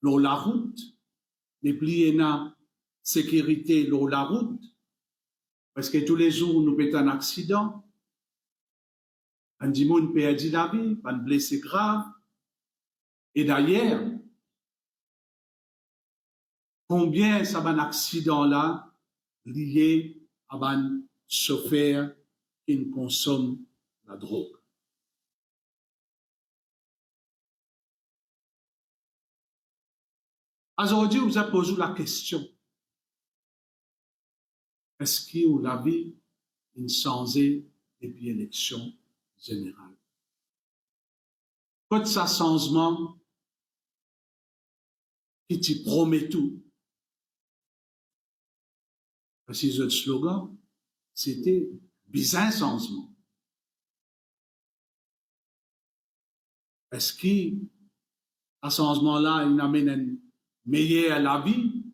la route, déplier la sécurité la route, parce que tous les jours nous pétons un accident, un dimon perdit la vie, un blessé grave, et d'ailleurs, combien ça va un accident là lié à un chauffeur qui consomme la drogue. Aujourd'hui, vous avez posé la question. Est-ce que vous avez une changé depuis l'élection générale? Quand ça changement, qui te promet tout. Parce que le slogan, c'était bizarre changement. Est-ce que, à ce changement-là, il amène une meilleure la vie?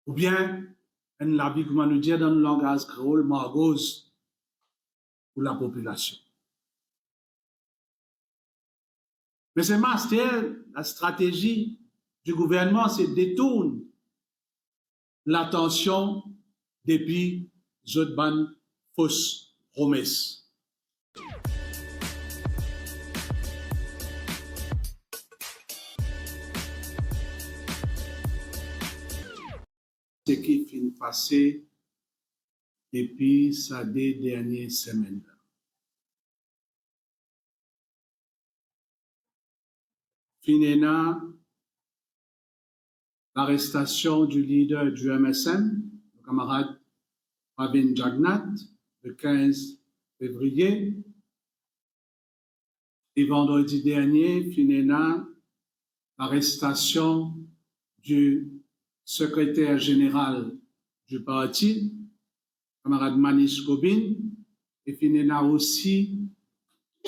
Ou bien, une la vie, comment nous dire dans le langage créole, margose pour la population? Mais c'est master, la stratégie du gouvernement, c'est détourner l'attention depuis cette bonne fausse promesse. Ce qui finit passer depuis ces deux dernières semaines. Finena, l'arrestation du leader du MSM, le camarade Pravin Jagnat, le 15 février. Et vendredi dernier, Finena, l'arrestation du secrétaire général du parti, camarade Manish Gobin, et Finena aussi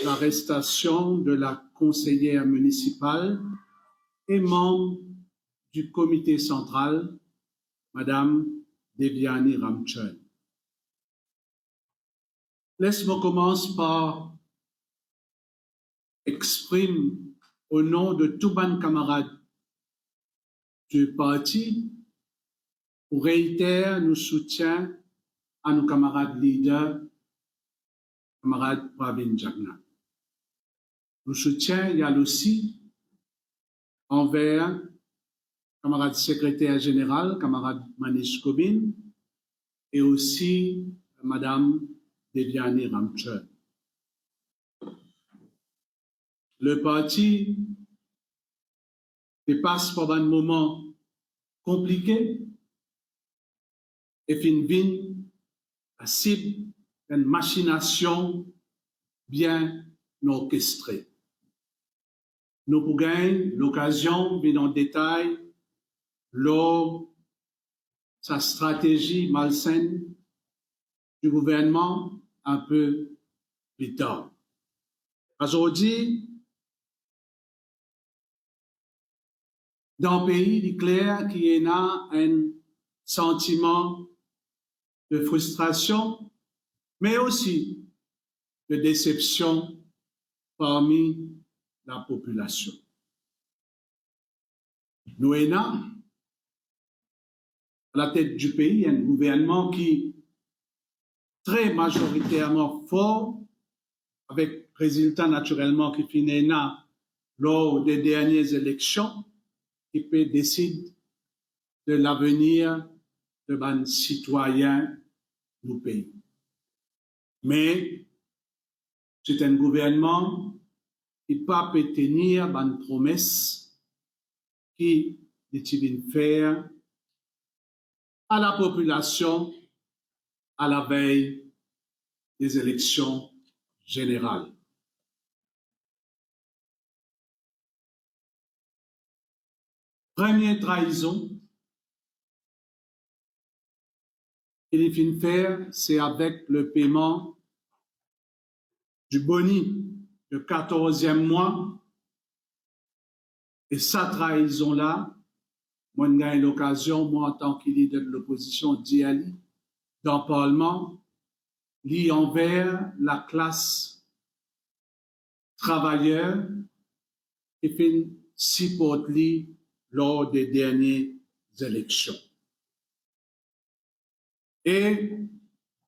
l'arrestation de la conseillère municipale et membre du comité central, Madame Deviani Ramchun. Laisse-moi commencer par exprimer au nom de tous les camarades du parti pour réitérer nos soutiens à nos camarades leaders, camarade Pravin Jagnat. Nos soutiens, il y a aussi envers camarade secrétaire général, camarade Manish Gobin, et aussi Madame Deviani Ramchun. Le parti passe par un moment compliqué et finit à cible d'une machination bien orchestrée. Nous pouvons gagner l'occasion, bien en détail, lors sa stratégie malsaine du gouvernement un peu plus tard. Aujourd'hui, dans le pays, il est clair qu'il y a un sentiment de frustration, mais aussi de déception parmi la population. Nous avons à la tête du pays un gouvernement qui est très majoritairement fort, avec résultat naturellement qui finit lors des dernières élections, qui peut décider de l'avenir de nos citoyens du pays. Mais c'est un gouvernement qui ne peut pas tenir une promesse qui décide de faire à la population à la veille des élections générales. Première trahison qu'il vient de faire, c'est avec le paiement du boni de 14e mois. Et sa trahison-là, moi, j'ai eu l'occasion, moi, en tant que leader de l'opposition, d'y aller dans le Parlement, lié envers la classe travailleur qui fait supporté lors des dernières élections. Et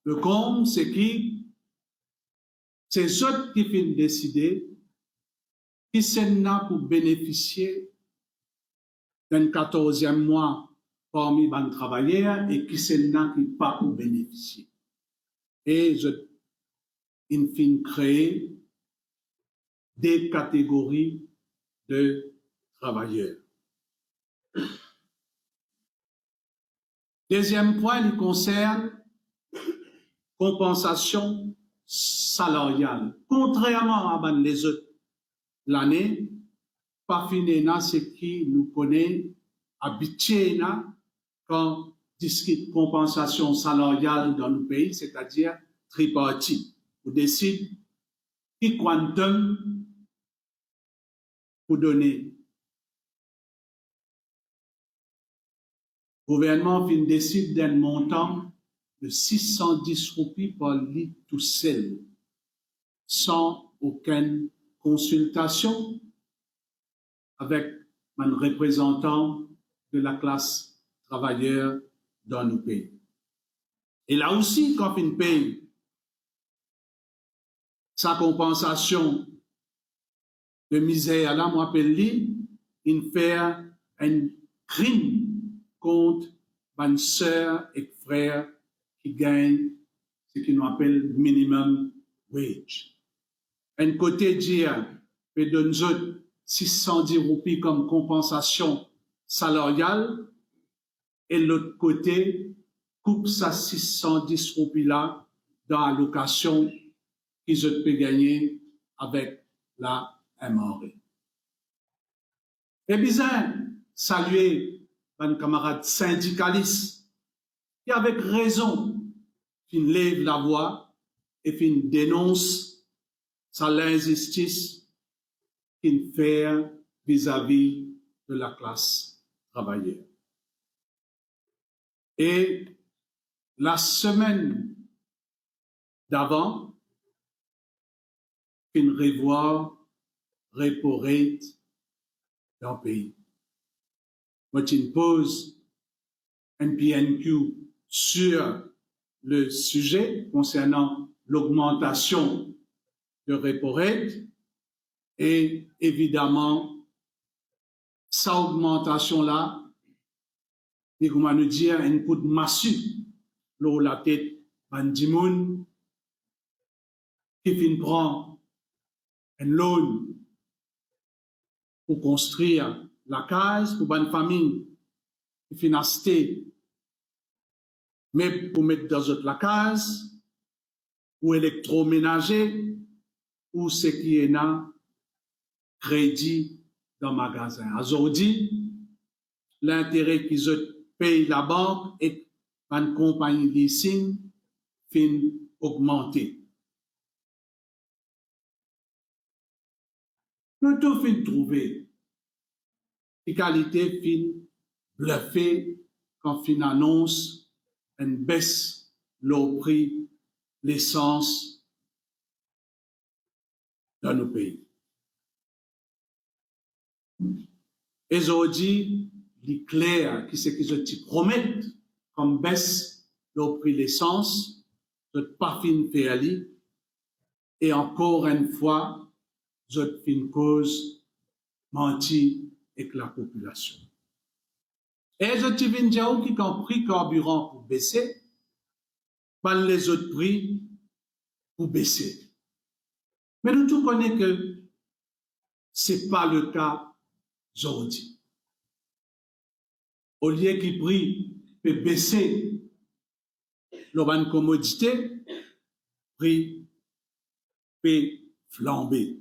le compte, c'est qui? C'est ceux qui viennent décider qui sont là pour bénéficier d'un 14e mois parmi les travailleurs et qui sont là qui pas pour bénéficier. Et ils viennent créer des catégories de travailleurs. Deuxième point, il concerne compensation salariale. Contrairement à les autres l'année, pas fini ce qui nous connaît habitué quand discute compensation salariale dans le pays, c'est-à-dire tripartite. On décide qui quantum pour donner. Le gouvernement décide d'un montant de 610 roupies par litre tout seul, sans aucune consultation avec un représentant de la classe travailleur dans nos pays. Et là aussi, quand on paye sa compensation de misère, là, moi, il fait un crime contre une sœur et frère qui gagnent ce qu'on appelle minimum wage. Un côté dire, et de nous autres, 610 roupies comme compensation salariale, et l'autre côté, coupe ça 610 roupies là dans l'allocation qu'ils ont pu gagner avec la MRE. Et bizarre, saluer un camarade syndicaliste qui, avec raison, qui lève la voix et qui dénonce sa l'injustice qu'il fait vis-à-vis de la classe travailleuse. Et la semaine d'avant, qu'il revoit repo rate dans le pays. Moi, il pose un PNQ sur le sujet concernant l'augmentation de repo rate et évidemment, sa augmentation-là, et comment nous dire, un coup de massue, l'eau la tête, Bandimoun, qui fin prend un loan pour construire la case, pour une famille, qui fin acheter, mais pour mettre dans la case, ou électroménager, ou ce qui est là, crédit dans le magasin. Aujourd'hui, l'intérêt qu'ils payent la banque et une compagnie de leasing fin augmenter. Le tout fin trouver. L'égalité fin bluffer quand fin annonce une baisse le prix l'essence dans nos pays. Et aujourd'hui, il est clair qui c'est qu'ils te promettent comme baisse le prix l'essence, de pas fin faire et encore une fois, de fin cause menti avec la population. Et je te viens dire qui ont pris carburant pour baisser, pas les autres prix pour baisser. Mais nous tous connaissons que c'est pas le cas aujourd'hui. Au lieu qu'il prix peut baisser l'urbaine commodité, prix peut flamber.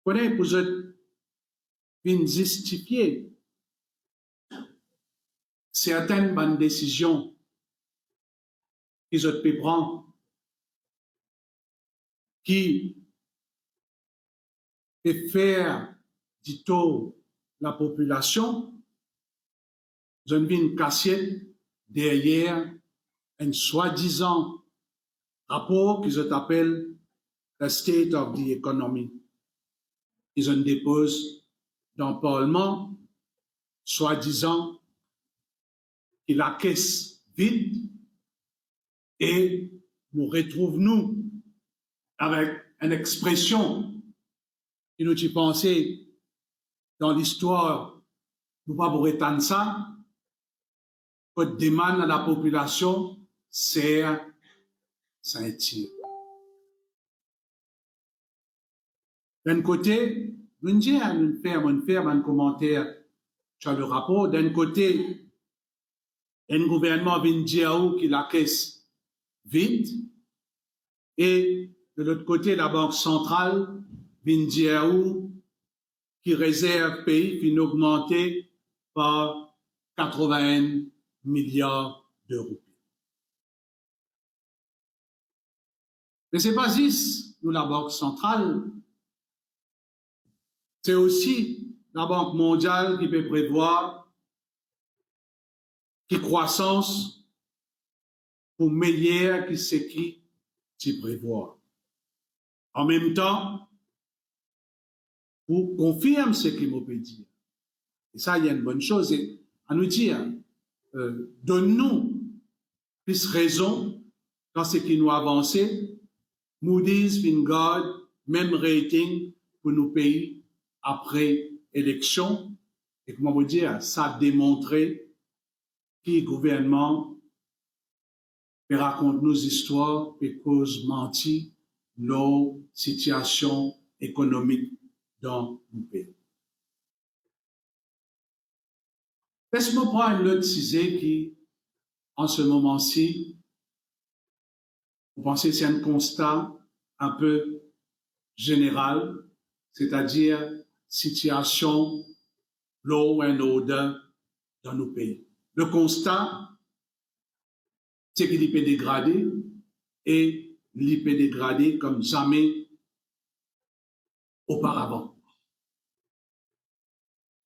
Connaissez pour justifier certaines bonnes décisions qu'ils ont pu prendre qui peut faire du taux la population, je ne vis une cassiette derrière un soi-disant rapport qu'ils appellent The State of the Economy. Ils en déposent dans le Parlement, soi-disant qu'il la caisse vide et nous retrouvons avec une expression qui nous dit penser dans l'histoire, nous pas pour étendre ça, que demande à la population, c'est Saint-Cyr. D'un côté, nous disons, nous faire un commentaire sur le rapport. D'un côté, un gouvernement vient dire qu'il la caisse vide, et de l'autre côté, la Banque centrale vient dire qui réserve pays vient augmenter par 81 milliards d'euros. Mais c'est pas juste nous la Banque centrale, c'est aussi la Banque mondiale qui peut prévoir qui croissance pour meilleure qui c'est qui prévoit. En même temps, pour confirmer ce qu'il m'a dit. Et ça, il y a une bonne chose à nous dire. Donne-nous plus raison dans ce qui nous avance. Moody's, Fingard, même rating pour nos pays après élection. Et comment vous dire, ça a démontré que le gouvernement raconte nos histoires et cause mentir nos situations économiques dans nos pays. Laisse-moi prendre l'autre sujet qui, en ce moment-ci, vous pensez que c'est un constat un peu général, c'est-à-dire situation law and order dans nos pays. Le constat, c'est qu'il peut dégrader et il peut dégrader comme jamais auparavant.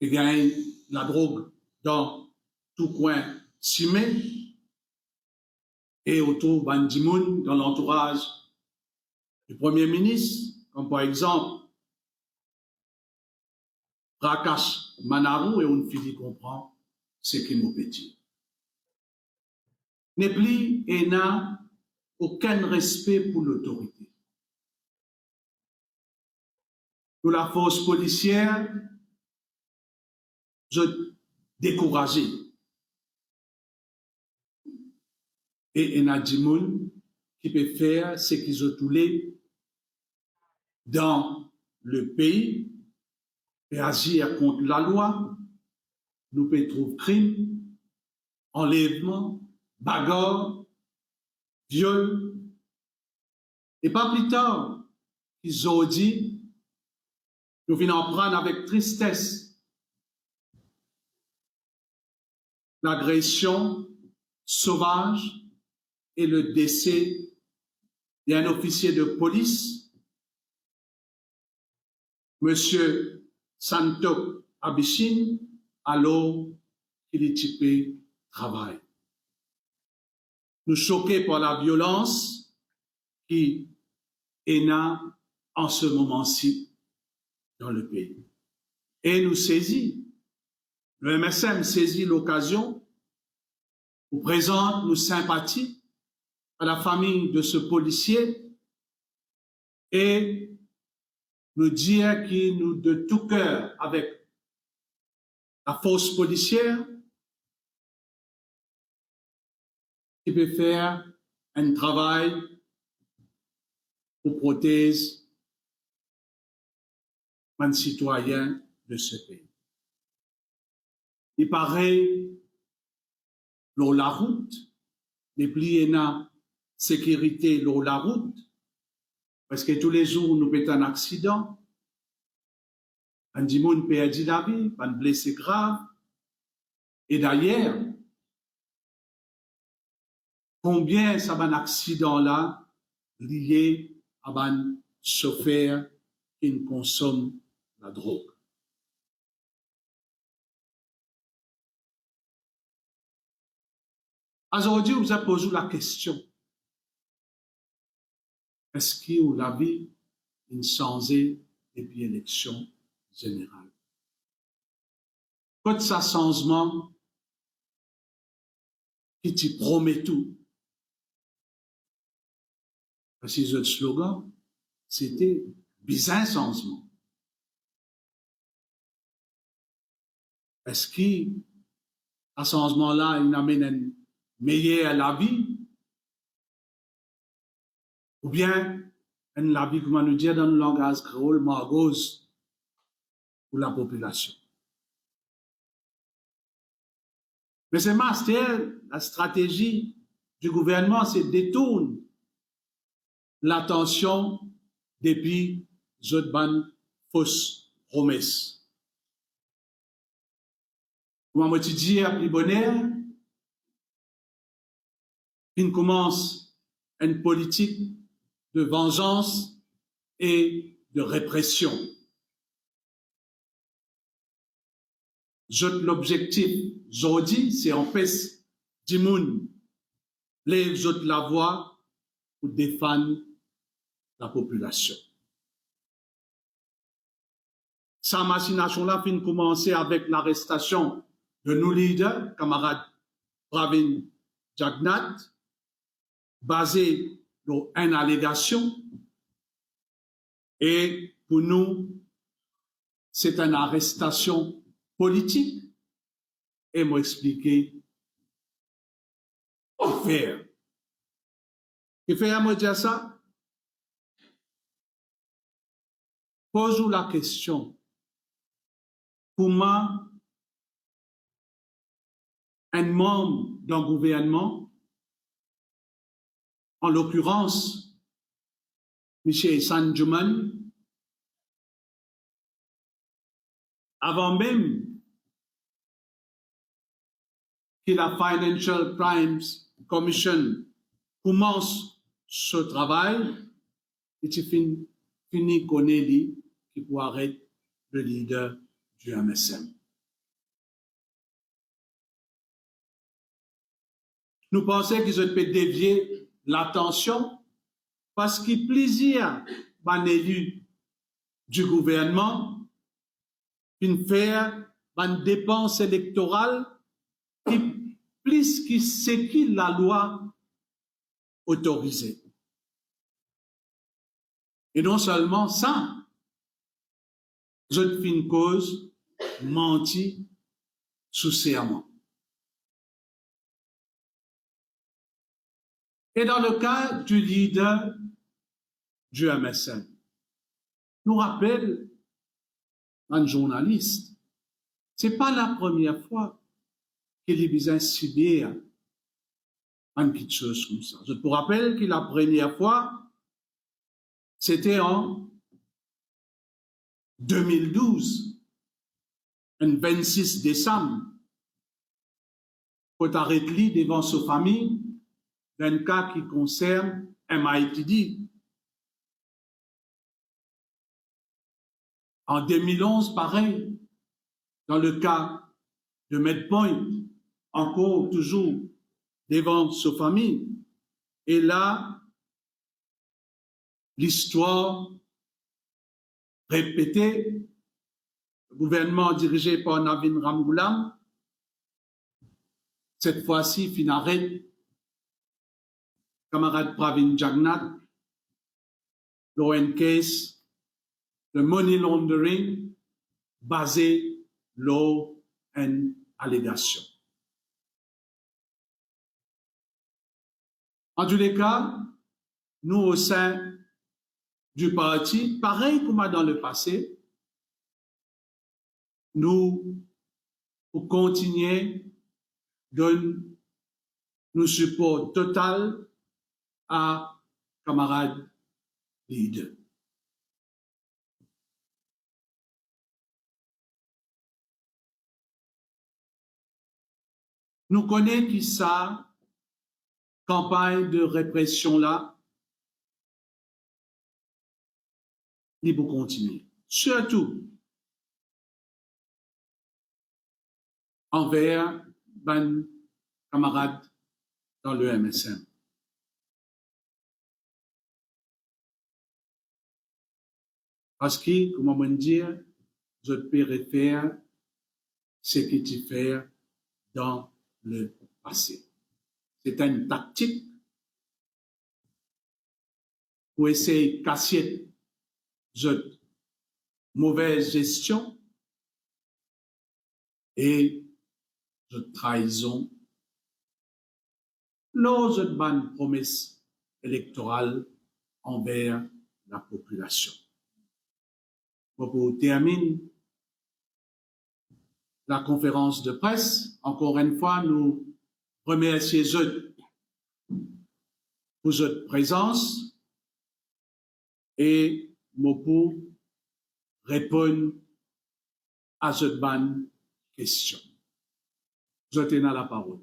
Il gagne la drogue dans tout coin simé et autour Bandimoun dans l'entourage du Premier ministre, comme par exemple Prakash Manarou, et on finit comprend ce qu'il nous peut dire. N'est plus et n'a aucun respect pour l'autorité. Pour la force policière, je découragé. Et il y a des gens qui peuvent faire ce qu'ils ont voulu dans le pays et agir contre la loi. Nous pouvons trouver crime, enlèvement, bagarre, viol. Et pas plus tard, ils ont dit, nous venons prendre avec tristesse l'agression sauvage et le décès d'un officier de police, Monsieur Santok Abishin, alors qu'il est typé travail. Nous choqués par la violence qui est là en ce moment-ci dans le pays. Et nous saisit, le MSM saisit l'occasion pour présenter nos sympathies à la famille de ce policier et nous dire qu'il nous de tout cœur avec la force policière qui peut faire un travail pour protéger un citoyen de ce pays. Il paraît, dans la route, les pliés na sécurité dans la route, parce que tous les jours, nous peut un accident, un dimon perd la vie, un blessé grave, et d'ailleurs, combien ça va un accident là lié à un chauffeur qui consomme la drogue. Aujourd'hui, vous avez posé la question. est-ce qu'il y a la vie une changé depuis l'élection générale? Quand ça changement qui te promet tout, parce que le slogan, c'était bizarre changement. Est-ce qu'à ce changement-là, il amène une meilleure la vie? Ou bien, la vie, comment nous dire dans le langage créole, margose pour la population? Mais c'est master, la stratégie du gouvernement, c'est détourner l'attention depuis cette bonne fausse promesse. Comment me dire à plus bonheur, il commence une politique de vengeance et de répression. L'objectif aujourd'hui, c'est empêcher du monde les autres la voix pour défendre la population. Sa machination-là finit commencer avec l'arrestation de nos leaders, camarade Pravin Jagnat, basé sur une allégation. Et pour nous, c'est une arrestation politique. Et m'expliquer quoi faire. Et faire moi dire ça? Pose-vous la question. Comment un membre d'un gouvernement, en l'occurrence, M. Sanjuman, avant même que la Financial Crimes Commission commence ce travail, il finit connaître qui pourrait arrêter le leader du MSM. Nous pensons qu'ils peut dévier l'attention parce qu'il plaisir d'un élu du gouvernement une faire une dépense électorale qui plus que ce que la loi autorisée. Et non seulement ça, je fais une cause menti sous serment. Et dans le cas du leader du MSN, nous rappelle un journaliste, c'est pas la première fois qu'il est besoin de subir une petite chose comme ça. Je te rappelle que la première fois, c'était en 2012, le 26 décembre, pour arrêter devant sa famille d'un cas qui concerne MITD. En 2011, pareil, dans le cas de Medpoint, encore toujours devant sa famille. Et là, l'histoire répétée, le gouvernement dirigé par Navin Ramgoolam, cette fois-ci, fin arrête, camarade Pravin Jagnat, l'ONCase, le money laundering basé sur une allégation. En tous les cas, nous au sein du parti, pareil comme dans le passé, nous pour continuer de nous support total à camarades leaders. Nous connaissons qui ça, campagne de répression là, il faut continuer. Surtout envers ben camarades dans le MSM. Parce que, comment on dit, je peux refaire ce que tu fais dans le passé. C'est une tactique pour essayer de casser cette mauvaise gestion et cette trahison lors de bonne promesse électorale envers la population. Pour terminer la conférence de presse, encore une fois, nous remercions eux pour votre présence et pour répondre à cette bonne question. Je tenais la parole.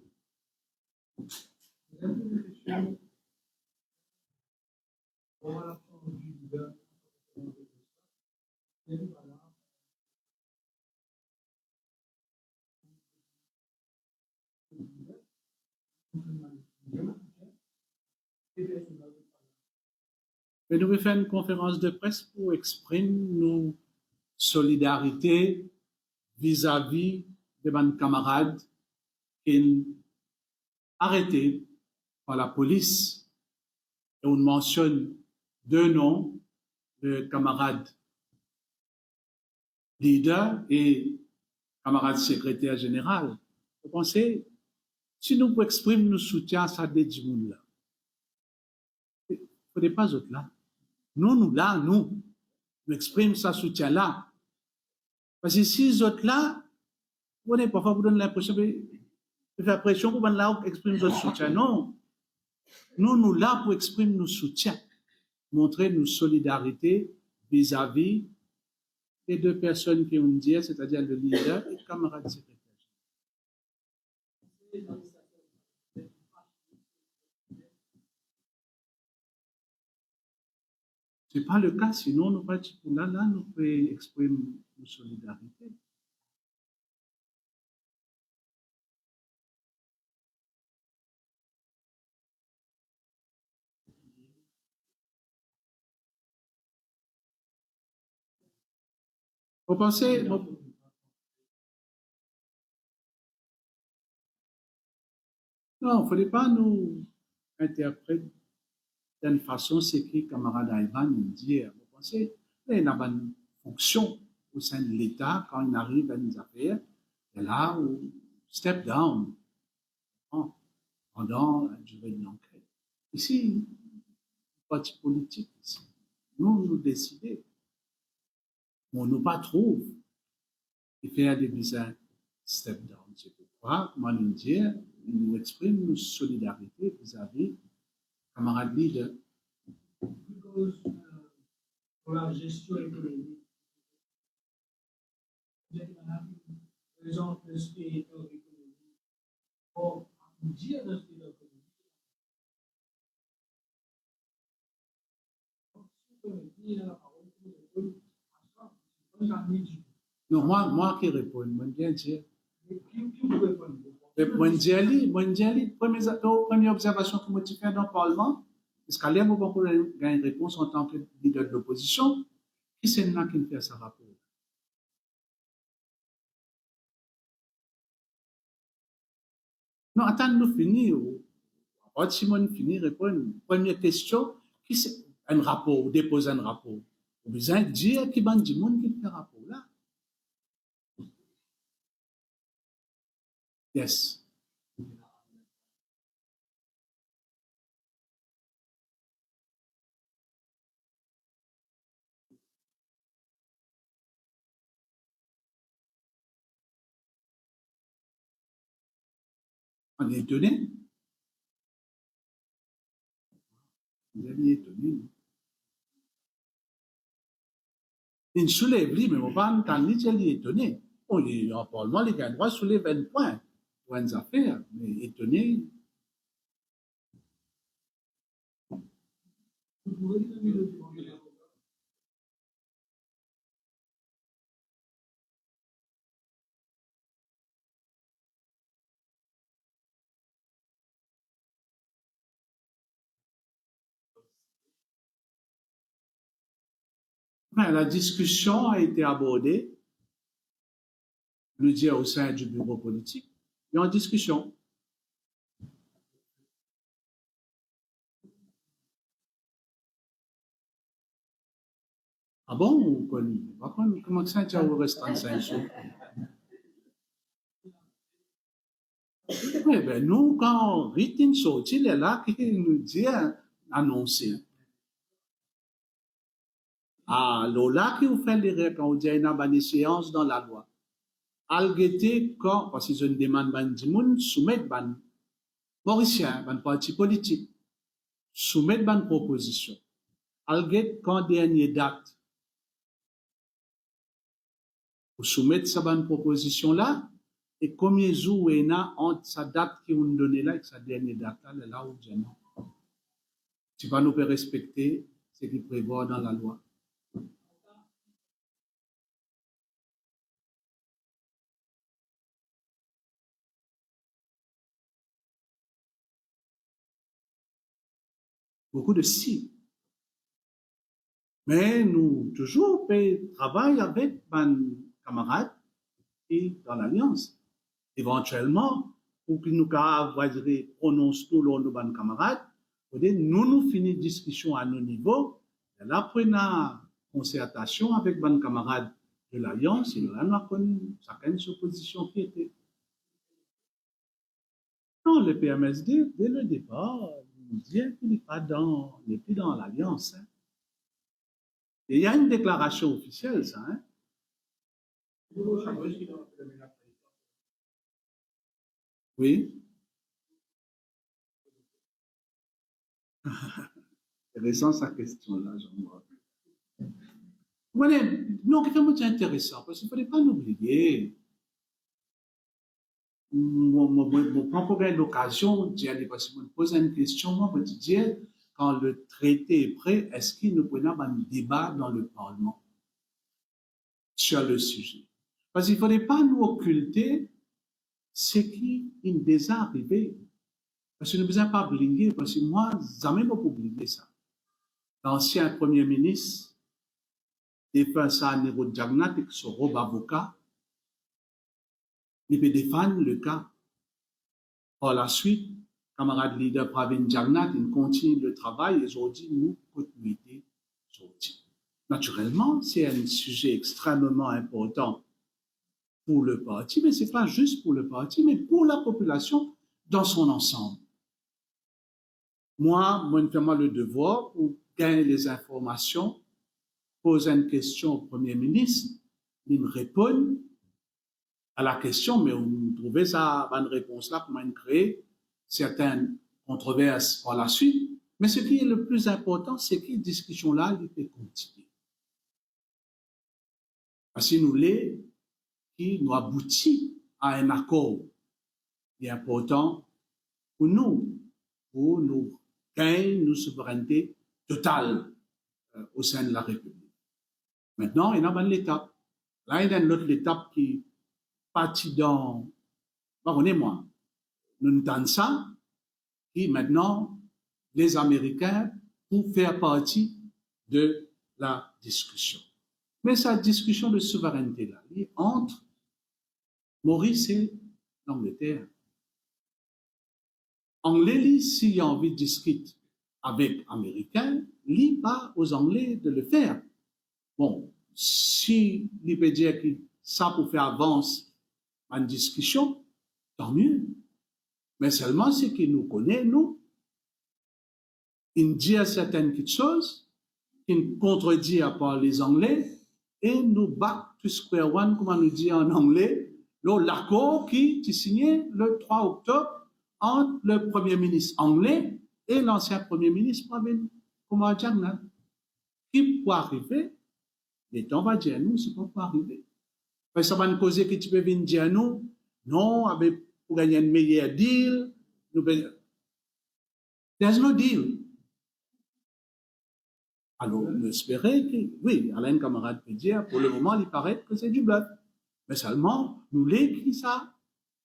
Et nous avons fait une conférence de presse pour exprimer nos solidarités vis-à-vis de mes camarades qui sont arrêtés par la police. Et on mentionne deux noms, le camarade leader et camarade secrétaire général. Vous pensez, si nous pouvons exprimer nos soutiens à ça des gens là, il ne faudrait pas autres là. Nous exprimons sa soutien là. Parce que si les autres là, vous n'avez parfois vous donne l'impression de faire pression pour là exprimer notre soutien. Non. Nous là pour exprimer nos soutiens, montrer nos solidarités vis-à-vis des deux personnes qui ont dit, c'est-à-dire le leader et le camarade secrétaire. Ce n'est pas le cas, sinon nous nous pouvons exprimer nos solidarités. Vous pensez, non, il ne faudrait pas nous interpréter d'une façon ce que le camarade Aïban nous dit. Vous pensez, il a une fonction au sein de l'État quand il arrive à une affaire, et là où step down pendant la durée de l'enquête. Ici, parti politique, ici. Nous décidons. On ne pas trouve et faire des visas step down. C'est pourquoi, comment nous dire, nous exprimons notre solidarité vis-à-vis camarades leaders. Pour la gestion économique. Par exemple, le state of économique. Or, dire le state of économique. Non, moi qui réponds, moi bien dire. Mondiali, première observation que moi tu fais dans le Parlement, est-ce qu'à l'air, vous pouvez gagner une réponse en tant que leader de l'opposition, qui c'est là qui fait ce rapport? Non, attends, nous finir. Après, Simone finit, répondre. Première question, qui c'est un rapport, déposer un rapport? Vous besoin de dire qui va du monde qui fait un rapport là? Yes. On est étonné. Vous êtes étonné. Il soulève, mais on va entendre, il est étonné. Bon, en Parlement, les gars, droit soulève un point pour une affaire, mais étonné. Enfin, la discussion a été abordée, je veux dire, au sein du bureau politique, et en discussion. Ah bon, comment ça, tu as resté 35 jours? Oui, ben nous, quand Ritin sorti, il est là qui nous dit, annoncer. Ah, là qui vous fait les quand on dit une bonne séance dans la loi. Algete quand, parce qu'ils ont une demande, ban dimoun, soumettre ban Mauricien, ban parti politique, soumettre ban proposition. Algete quand dernière date, pour soumettre sa ban proposition là, et combien de jours il y a entre sa date qui vous donne là et sa dernière date là, là où je non. Tu vas nous faire respecter ce qui prévoit dans la loi. Beaucoup de si. Mais nous, toujours, travaillons avec mes camarades et dans l'Alliance. Éventuellement, pour que nous prononce tout le nos camarades, nous finissons discussion à nos niveaux, et là, prenons concertation avec mes camarades de l'Alliance, et là, nous avons chacun sa position qui était. Non, le PMSD, dès le départ, nous disait qu'il n'est plus dans l'Alliance. Hein. Et il y a une déclaration officielle, ça. Hein. Oui. Intéressant sa question là, Jean-Marc. Voilà, non, c'est intéressant, parce qu'il ne fallait pas l'oublier. Mon propre l'occasion d'y aller, parce que je me pose une question, moi, je me disais, quand le traité est prêt, est-ce qu'il nous prenait un débat dans le Parlement sur le sujet? Parce qu'il ne fallait pas nous occulter ce qui est déjà arrivé. Parce que nous ne pouvons pas oublier, parce que moi, jamais pas oublier ça. L'ancien premier ministre, défend ça à Nero Jagnat avec son robe avocat, il peut défendre le cas. Par la suite, camarade leader Pravin Jagnat, il continue le travail et aujourd'hui, nous, continuité aujourd'hui. Naturellement, c'est un sujet extrêmement important pour le parti, mais c'est pas juste pour le parti, mais pour la population dans son ensemble. Moi, je fais le devoir pour gagner les informations, poser une question au Premier ministre, il me répond à la question, mais on trouvait ça, bonne réponse-là, pour créer certaines controverses par la suite. Mais ce qui est le plus important, c'est que cette discussion-là, elle peut continuer. Parce que nous l'est, qui nous aboutit à un accord qui est important pour nous gagner nos souverainetés totales au sein de la République. Maintenant, il y a une étape. Là, il y a une autre étape qui partie dans, pardonnez-moi, nous entendons ça, qui maintenant, les Américains, pour faire partie de la discussion. Mais cette discussion de souveraineté-là, entre Maurice et l'Angleterre. Anglais, s'il a envie de discuter avec Américains, il pas aux Anglais de le faire. Bon, si il peut dire que ça pour faire avancer une discussion, tant mieux. Mais seulement ce qui nous connaît, nous, il dit certaines choses, il contredit à part les Anglais, et nous back to square one, comme on nous dit en anglais, l'accord qui est signé le 3 octobre entre le Premier ministre anglais et l'ancien Premier ministre Pravin Kumar Jagnat. Qui peut arriver, les temps va dire nous, c'est pas pour arriver. Parce que ça va nous causer que tu peux venir dire nous, non, pour gagner un meilleur deal, there's no deal. Alors, on espérait que, oui, Alain Camarade peut dire, pour le moment, il paraît que c'est du bluff. Mais seulement, nous l'écrit ça,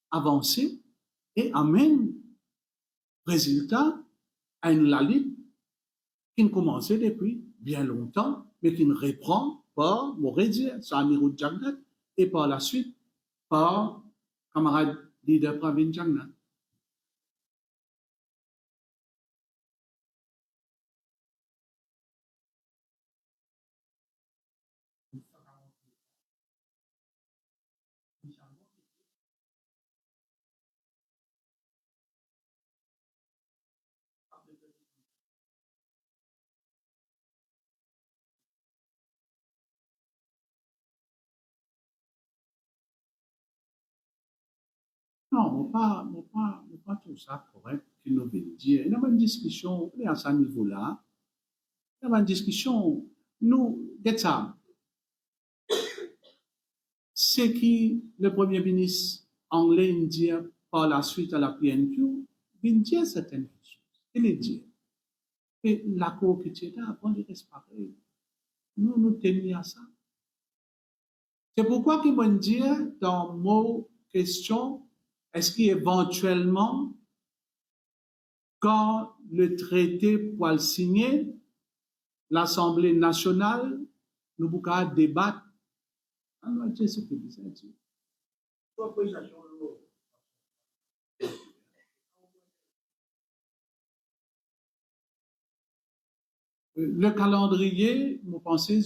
avancer, et amène, résultat, à une lalite qui ne commençait depuis bien longtemps, et qui reprend par Moredia, Sanirou Jagnat, et par la suite par camarade leader Pravin Jagnat. Non, pas tout ça correct qu'il nous veut dire. Il y a une discussion, à ce niveau-là, il y a une discussion, nous, ça, c'est qui le Premier ministre anglais indien par la suite à la PNQ, il dit certaines choses. Il les dit. Et l'accord qui était là, avant de disparaître, nous tenions à ça. C'est pourquoi qu'il m'a dit dans mon question, est-ce qu'éventuellement, quand le traité pour le signer, l'Assemblée nationale, nous pouvons débattre. Alors, c'est ce que vous avez dit. Le calendrier, vous pensez,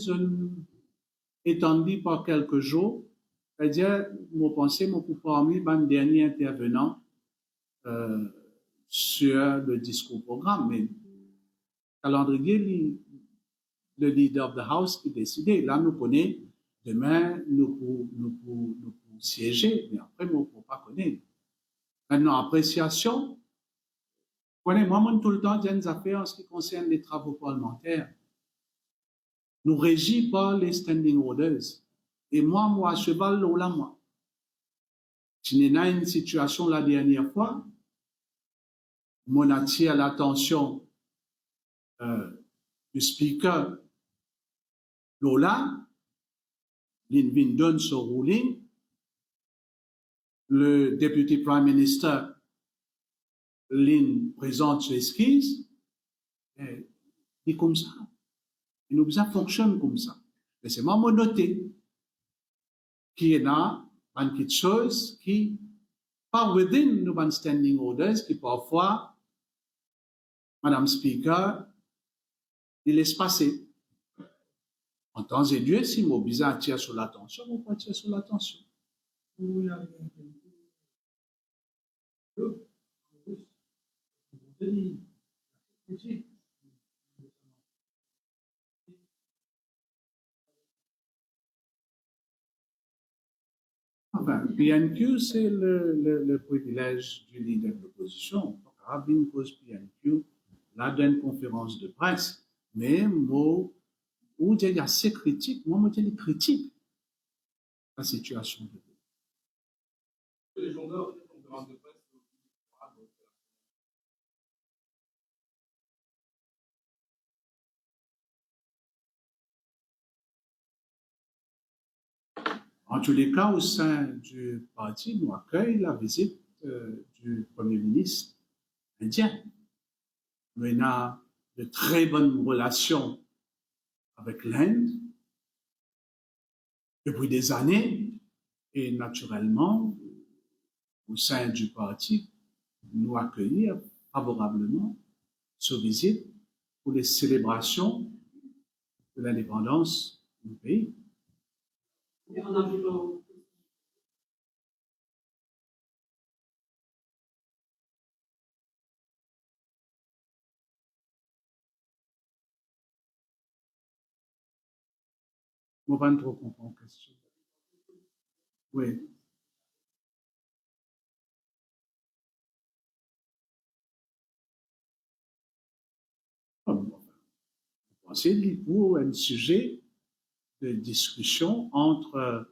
étendu par quelques jours, c'est-à-dire, vous pensez, mon parmi les derniers intervenants sur le discours programme, mais le calendrier, le leader of the house qui décidait. Là, nous connaissons, demain, nous pouvons siéger, mais après, nous ne pouvons pas connaître. Maintenant, appréciation, moi, tout le temps, il y a des affaires en ce qui concerne les travaux parlementaires. Nous régis par les standing orders. Et moi, cheval, là, moi. Je n'ai pas une situation la dernière fois, mon attire l'attention du speaker Lola, l'Invin donne son ruling, le député prime minister l'in présente ses esquisses, et comme ça. Et nous, ça fonctionne comme ça. Mais c'est moi, noté, qui est là, une petite chose qui, pas within nos standing orders, qui parfois, Madame Speaker, il laisse passer. En temps et lieu, si mon bizarre tire sur l'attention, on peut tirer sur l'attention. Enfin, PNQ, c'est le privilège du leader de l'opposition. Rabin cause PNQ, là, dans une conférence de presse, mais moi, où il y a assez critiques, moi, je dis critique la situation de les journaux, les conférences de presse, en tous les cas, au sein du parti, nous accueillons la visite du Premier ministre indien. Nous avons de très bonnes relations avec l'Inde depuis des années et naturellement, au sein du parti, nous accueillir favorablement cette visite pour les célébrations de l'indépendance du pays. Je ne vais pas trop comprendre la question. Oui. C'est pour un sujet de discussion entre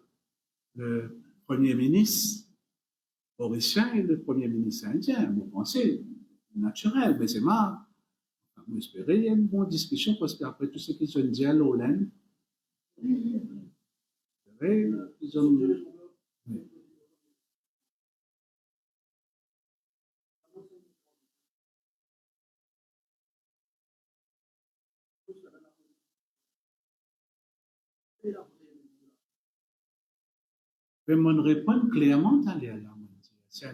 le Premier ministre mauricien et le Premier ministre indien. Vous pensez, naturel, mais c'est marrant. Vous espérez qu'il y a une bonne discussion parce qu'après tout ce qui se dit à l'Olin, ils ont... Je vais me répondre clairement à l'air là. C'est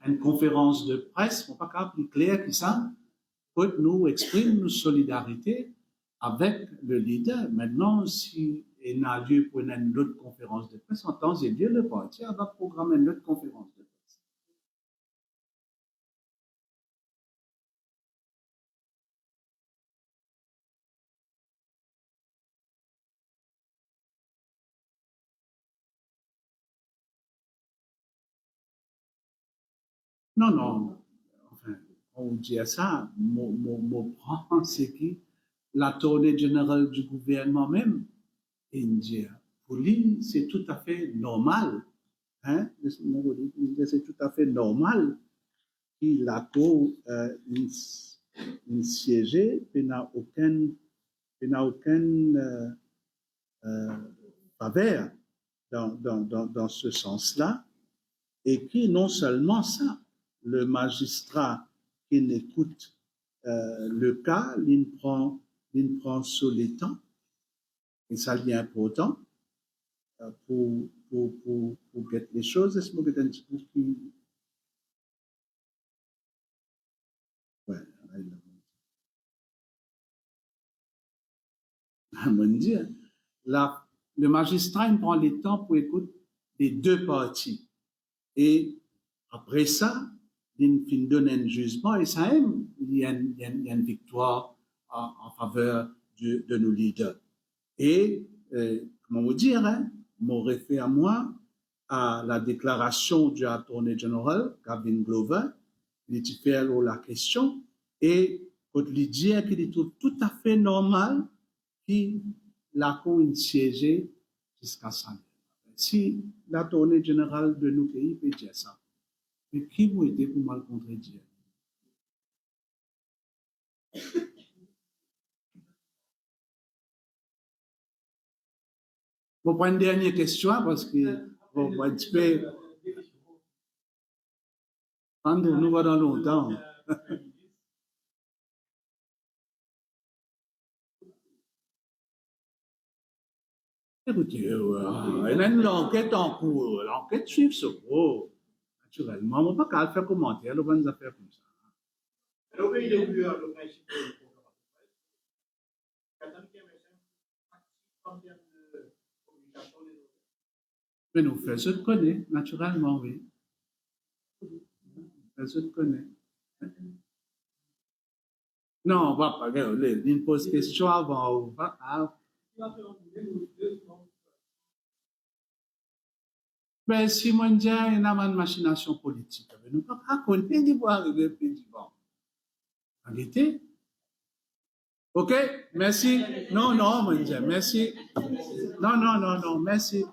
une conférence de presse, on ne peut pas plus clair que ça, que nous exprime notre solidarité avec le leader. Maintenant, si il y a lieu pour une autre conférence de presse, en temps et lieu, le parti va programmer une autre conférence de presse. Non, non. Enfin, on dit ça, mon prend, c'est que la tournée générale du gouvernement même, indien, pour lui, c'est tout à fait normal. Hein? C'est tout à fait normal qu'il a une siégé, il n'a aucune faveur dans ce sens-là, et qui non seulement ça, le magistrat qui n'écoute le cas, il prend sur les temps, et ça devient important pour get les choses. Est-ce que vous avez ouais, dire, le magistrat il prend les temps pour écouter les deux parties. Et après ça, il donne un jugement et ça il y a une victoire en faveur de nos leaders. Et, comment vous dire, hein, m'ont référé à moi à la déclaration du attorney général, Gavin Glover, il fait la question et quand il dit qu'il est tout à fait normal qu'il la cour siégé jusqu'à ça. Si l'attorney général de nos pays peut dire ça, mais qui vous aidez pour mal contredire? Bon, pour une dernière question, parce que, bon, un petit peu, nous va dans longtemps. Écoutez, il y a une enquête en cours, l'enquête suit ce cours. Naturellement, on ne peut pas faire commentaire, on va nous faire comme ça. Mais nous faisons ce connaît, naturellement, oui. Nous faisons ce connaît. Non, on va pas, il pose question avant, on va. Mais si moi, il y a une machination politique, nous ne pouvons pas compter d'y voir arriver le président. En réalité. OK, merci. Non, merci. Non, merci.